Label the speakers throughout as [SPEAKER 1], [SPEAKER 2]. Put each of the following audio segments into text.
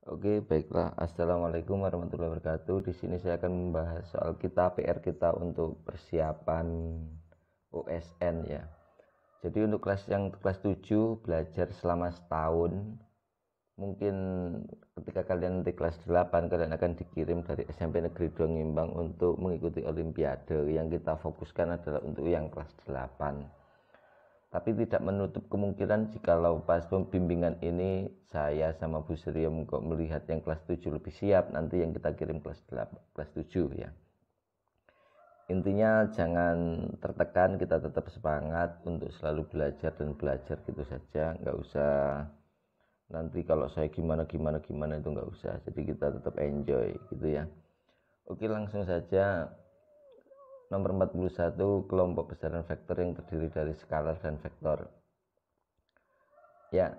[SPEAKER 1] Oke, baiklah. Assalamualaikum warahmatullahi wabarakatuh. Di sini saya akan membahas soal PR kita untuk persiapan USN ya. Jadi untuk kelas 7 belajar selama setahun. Mungkin ketika kalian nanti kelas 8 kalian akan dikirim dari SMP Negeri Dongimbang untuk mengikuti olimpiade. Yang kita fokuskan adalah untuk yang kelas 8. Tapi tidak menutup kemungkinan jikalau pas pembimbingan ini saya sama Bu Surya kok melihat yang kelas 7 lebih siap, nanti yang kita kirim kelas 8, kelas 7 ya. Intinya jangan tertekan, kita tetap semangat untuk selalu belajar dan belajar gitu saja, nggak usah nanti kalau saya gimana itu nggak usah, jadi kita tetap enjoy gitu ya. Oke, langsung saja. Nomor 41, kelompok besaran vektor yang terdiri dari skalar dan vektor. Ya,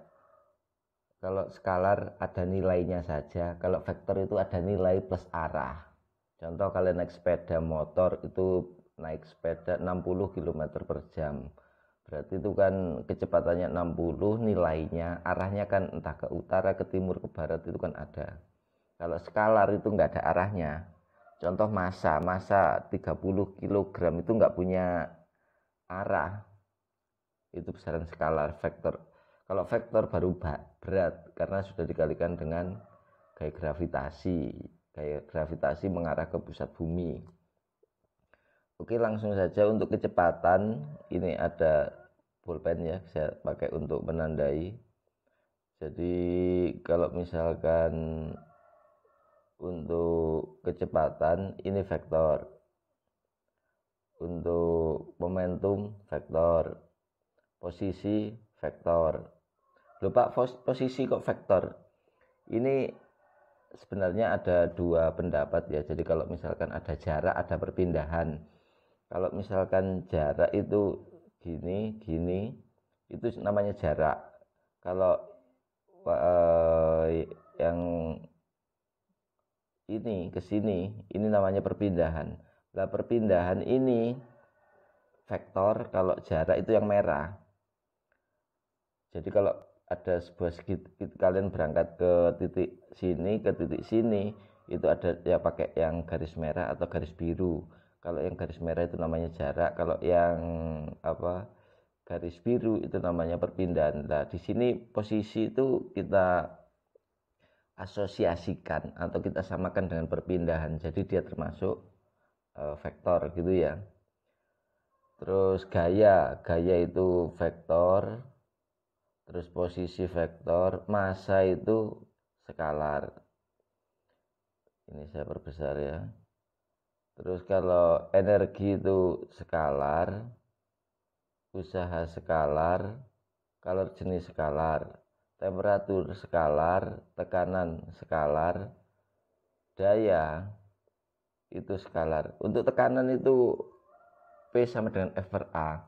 [SPEAKER 1] kalau skalar ada nilainya saja, kalau vektor itu ada nilai plus arah. Contoh kalian naik sepeda motor itu naik sepeda 60 km per jam. Berarti itu kan kecepatannya 60, nilainya arahnya kan entah ke utara, ke timur, ke barat itu kan ada. Kalau skalar itu nggak ada arahnya. Contoh massa 30 kg itu nggak punya arah. Itu besaran skalar. Vektor, kalau vektor baru berat karena sudah dikalikan dengan gaya gravitasi mengarah ke pusat bumi. Oke, langsung saja untuk kecepatan. Ini ada pulpen ya, saya pakai untuk menandai. Jadi kalau misalkan untuk kecepatan ini vektor, untuk momentum vektor, posisi vektor. Lupa posisi kok vektor. Ini sebenarnya ada dua pendapat ya. Jadi kalau misalkan ada jarak, ada perpindahan. Kalau misalkan jarak itu gini, itu namanya jarak. Kalau yang ini ke sini, ini namanya perpindahan. Nah, perpindahan ini vektor, kalau jarak itu yang merah. Jadi kalau ada sebuah kalian berangkat ke titik sini, ke titik sini, itu ada ya pakai yang garis merah atau garis biru. Kalau yang garis merah itu namanya jarak, kalau yang garis biru itu namanya perpindahan. Nah, di sini posisi itu kita asosiasikan atau kita samakan dengan perpindahan, jadi dia termasuk vektor gitu ya. Terus gaya itu vektor, terus posisi vektor, massa itu skalar. Ini saya perbesar ya. Terus kalau energi itu skalar, usaha skalar, kalor jenis skalar, temperatur skalar, tekanan skalar, daya itu skalar. Untuk tekanan itu P sama dengan F per A.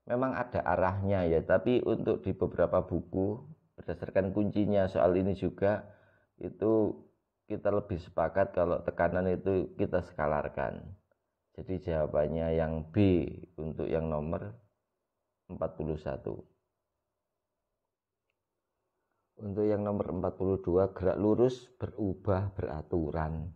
[SPEAKER 1] Memang ada arahnya ya, tapi untuk di beberapa buku berdasarkan kuncinya soal ini juga itu kita lebih sepakat kalau tekanan itu kita skalarkan. Jadi jawabannya yang B untuk yang nomor 41. Untuk yang nomor 42, gerak lurus berubah beraturan.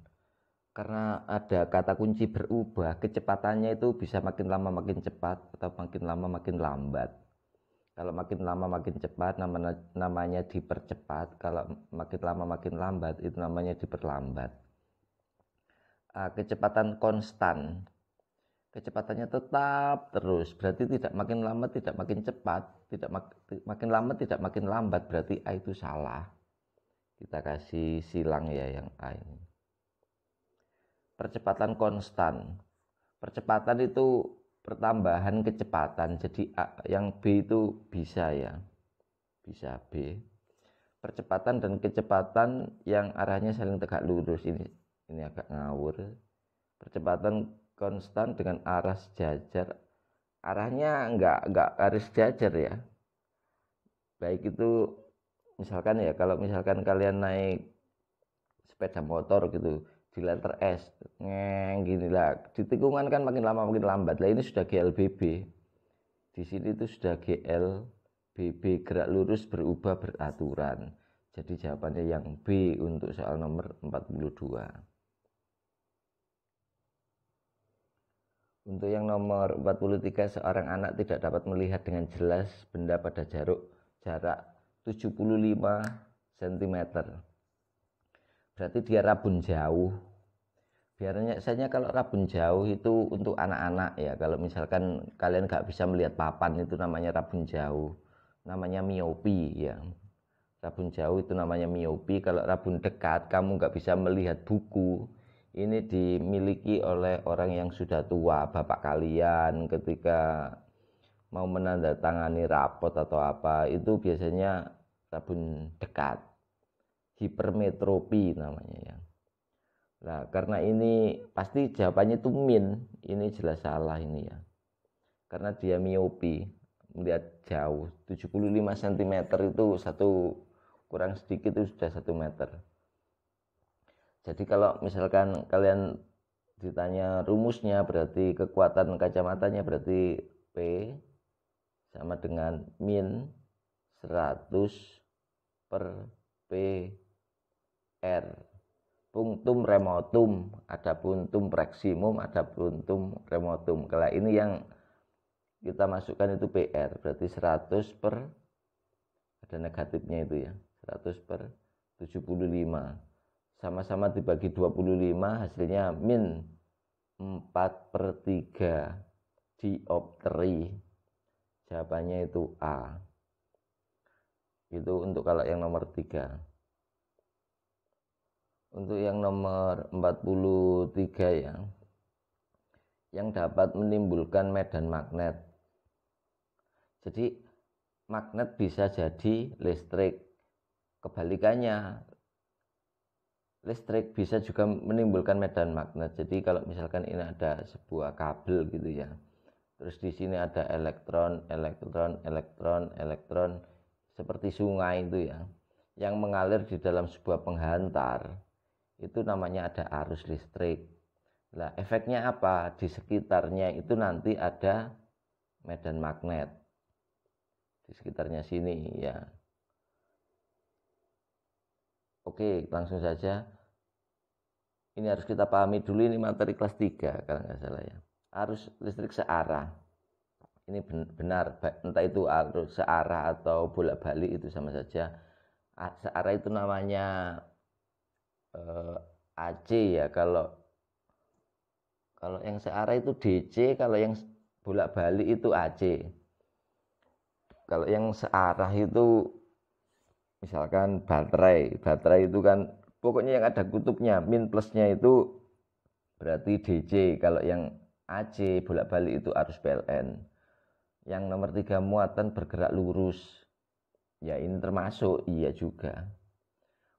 [SPEAKER 1] Karena ada kata kunci berubah, kecepatannya itu bisa makin lama makin cepat atau makin lama makin lambat. Kalau makin lama makin cepat namanya dipercepat, kalau makin lama makin lambat itu namanya diperlambat. Kecepatan konstan, kecepatannya tetap terus, berarti tidak makin lama tidak makin cepat, tidak makin lama tidak makin lambat, berarti A itu salah. Kita kasih silang ya yang A ini. Percepatan konstan, percepatan itu pertambahan kecepatan, jadi yang B itu bisa ya, bisa B. Percepatan dan kecepatan yang arahnya saling tegak lurus, ini agak ngawur. Percepatan konstan dengan arah sejajar, arahnya enggak harus sejajar ya. Baik itu misalkan ya, kalau misalkan kalian naik sepeda motor gitu di letter S gini lah, di tikungan kan makin lama makin lambat. Lah ini sudah GLBB, di sini itu sudah GLBB, gerak lurus berubah beraturan. Jadi jawabannya yang B untuk soal nomor 42. Untuk yang nomor 43, seorang anak tidak dapat melihat dengan jelas benda pada jarak 75 cm. Berarti dia rabun jauh. Biasanya kalau rabun jauh itu untuk anak-anak ya. Kalau misalkan kalian nggak bisa melihat papan, itu namanya rabun jauh. Namanya miopi ya. Rabun jauh itu namanya miopi. Kalau rabun dekat, kamu nggak bisa melihat buku. Ini dimiliki oleh orang yang sudah tua, bapak kalian ketika mau menandatangani rapot atau apa, itu biasanya rabun dekat, hipermetropi namanya ya. Nah, karena ini pasti jawabannya itu min, ini jelas salah ini ya. Karena dia miopi, melihat jauh, 75 cm itu kurang sedikit itu sudah 1 meter. Jadi kalau misalkan kalian ditanya rumusnya, berarti kekuatan kacamatanya berarti P sama dengan min 100 per P R. Punctum remotum, ada punctum maximum, ada punctum remotum. Kalau ini yang kita masukkan itu PR, berarti 100 per, ada negatifnya itu ya, 100 per 75. Sama-sama dibagi 25, hasilnya min 4/3 diopteri. Jawabannya itu A. Itu untuk kalau yang nomor 3. Untuk yang nomor 43 ya, yang dapat menimbulkan medan magnet. Jadi magnet bisa jadi listrik. Kebalikannya, listrik bisa juga menimbulkan medan magnet. Jadi kalau misalkan ini ada sebuah kabel gitu ya, terus di sini ada elektron seperti sungai itu ya, yang mengalir di dalam sebuah penghantar, itu namanya ada arus listrik. Nah, efeknya apa? Di sekitarnya itu nanti ada medan magnet di sekitarnya sini ya. Oke, langsung saja. Ini harus kita pahami dulu, ini materi kelas 3 kalau nggak salah ya. Arus listrik searah. Ini benar, entah itu arus searah atau bolak-balik itu sama saja. Searah itu namanya AC ya. Kalau yang searah itu DC, kalau yang bolak-balik itu AC. Kalau yang searah itu misalkan baterai itu kan pokoknya yang ada kutubnya, min plusnya itu berarti DC. Kalau yang AC bolak-balik itu arus PLN. Yang nomor 3, muatan bergerak lurus. Ya ini termasuk, iya juga.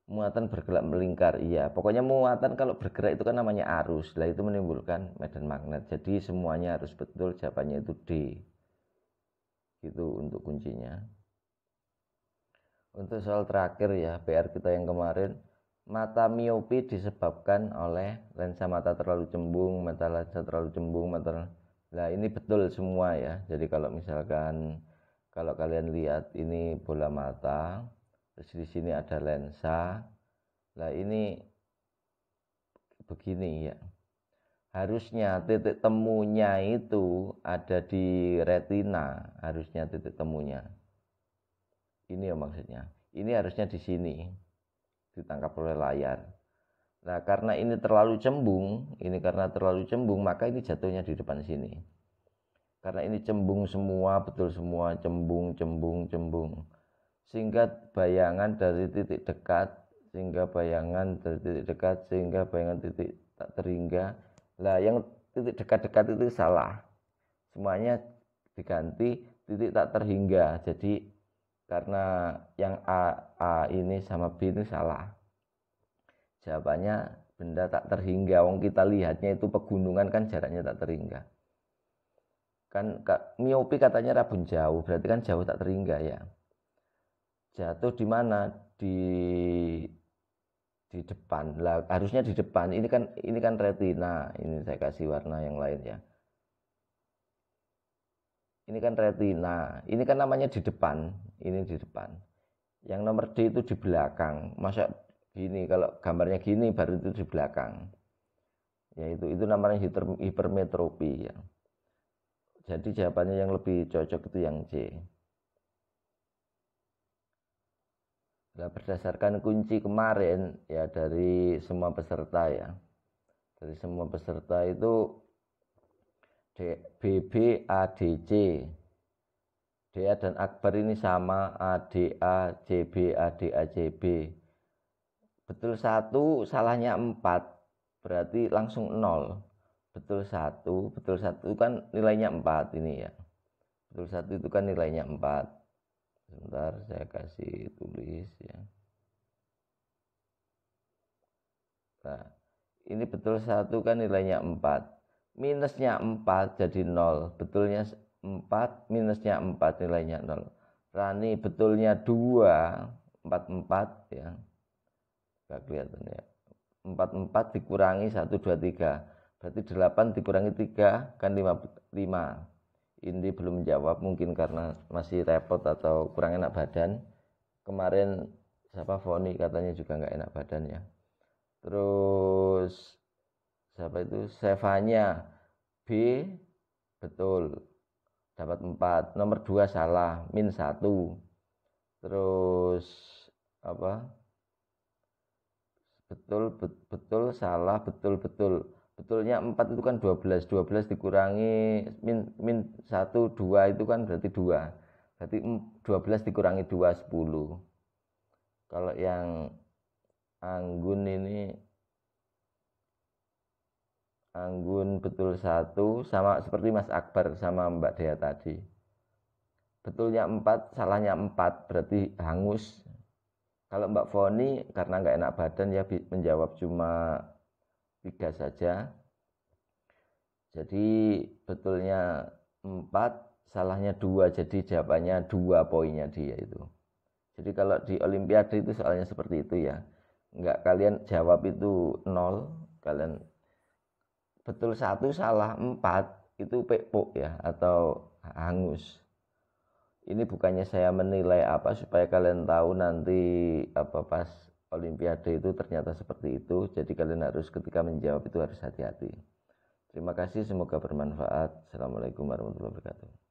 [SPEAKER 1] Muatan bergerak melingkar, iya. Pokoknya muatan kalau bergerak itu kan namanya arus. Lah itu menimbulkan medan magnet. Jadi semuanya harus betul, jawabannya itu D. Itu untuk kuncinya. Untuk soal terakhir ya, PR kita yang kemarin, mata miopi disebabkan oleh lensa mata terlalu cembung, mata lensa terlalu cembung, Nah, ini betul semua ya. Jadi kalau misalkan kalau kalian lihat ini bola mata, terus di sini ada lensa. Nah, ini begini ya. Harusnya titik temunya itu ada di retina, harusnya titik temunya. Ini ya maksudnya. Ini harusnya di sini, ditangkap oleh layar. Nah, karena ini terlalu cembung, maka ini jatuhnya di depan sini. Karena ini cembung semua, betul semua, cembung. Sehingga bayangan dari titik dekat, sehingga bayangan titik tak terhingga. Nah, yang titik dekat-dekat itu salah. Semuanya diganti titik tak terhingga. Jadi karena yang A ini sama B ini salah. Jawabannya benda tak terhingga. Wong kita lihatnya itu pegunungan kan jaraknya tak terhingga. Kan miopi katanya rabun jauh, berarti kan jauh tak terhingga ya. Jatuh di mana? Di depan. Lah harusnya di depan. Ini kan retina. Ini saya kasih warna yang lain ya. Ini kan retina. Ini kan namanya di depan. Ini di depan. Yang nomor D itu di belakang. Masa gini, kalau gambarnya gini baru itu di belakang. Ya itu namanya hipermetropi ya. Jadi jawabannya yang lebih cocok itu yang C. Nah, berdasarkan kunci kemarin ya dari semua peserta ya. Dari semua peserta itu BB ADC. DA dan Akbar ini sama, ADA, CB, ADA, CB. Betul 1, salahnya 4. Berarti langsung 0. Betul 1 kan nilainya 4 ini ya. Betul 1 itu kan nilainya 4. Sebentar saya kasih tulis ya. Nah, ini betul 1 kan nilainya 4. Minusnya 4 jadi 0. Betulnya 4, minusnya 4 nilainya 0. Rani betulnya 2, 44 ya. Enggak kelihatan ya. 44 dikurangi 1, 2, 3. Berarti 8 dikurangi 3 kan 5. Ini belum jawab mungkin karena masih repot atau kurang enak badan. Kemarin siapa Foni katanya juga nggak enak badan ya. Terus siapa itu Sevanya B betul dapat 4. Nomor 2 salah min 1. Terus apa betul salah betul betulnya 4 itu kan 12 dikurangi min 1 2 itu kan berarti 2. Berarti 12 dikurangi 2 10. Kalau yang Anggun ini Anggun betul 1 sama seperti Mas Akbar sama Mbak Dea tadi. Betulnya 4, salahnya 4 berarti hangus. Kalau Mbak Foni karena nggak enak badan ya menjawab cuma 3 saja. Jadi betulnya 4, salahnya 2, jadi jawabannya 2 poinnya dia itu. Jadi kalau di Olimpiade itu soalnya seperti itu ya. Enggak kalian jawab itu 0, kalian betul 1 salah 4 itu pekpok ya atau hangus. Ini bukannya saya menilai apa supaya kalian tahu nanti apa pas Olimpiade itu ternyata seperti itu. Jadi kalian harus ketika menjawab itu harus hati-hati. Terima kasih, semoga bermanfaat. Assalamualaikum warahmatullahi wabarakatuh.